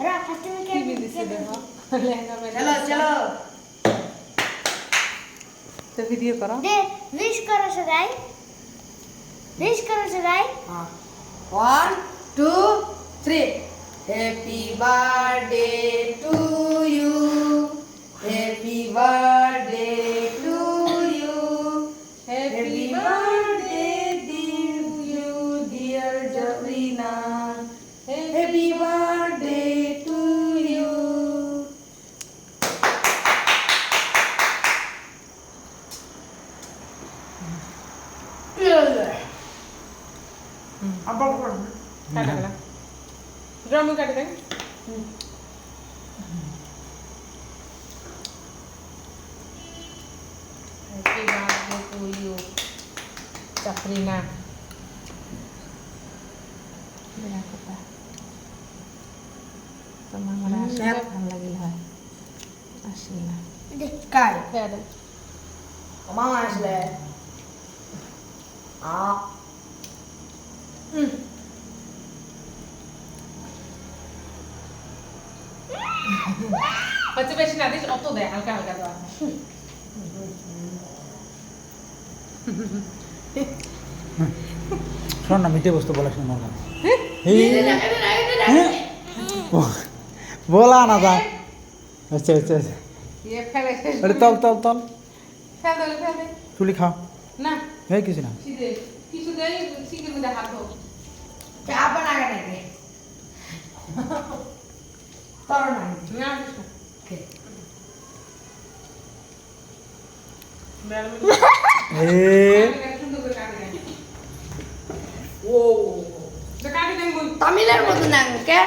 TV दिसे देखो लहंगा में चलो चलो तो वीडियो करो दे विश करो सगाई हाँ 1 2 3 happy birthday to you happy birthday to you happy birthday dear Jabrina happy birthday to you अब काट देना ड्रम में काट देंगे happy birthday to you Safrina मेरा पता তোমার মনে আসলে ভালো লাগিল হয় আসলে না काय ফেয়ার मामा আসলে হচ্ছে বেশি না দিস অত দেয় হালকা হালকা দেওয়া শোন না মিঠে বস্তু বলা শোনো না বলা না তা আচ্ছা আচ্ছা আচ্ছা ইয়ে ফেলে শেষ আরে তল তল তল ফেল দে চুলি খাও না হ্যাঁ কিছু না সিধে কিছু দেই সিগের মধ্যে হাত দাও क्या बनाएगा नहीं तोड़ नहीं না কিছু ओके ম্যাডাম এ সুন্দর করে কাটে দেন ओ তো কাটে দেন বল तमिलेर मत ना ओके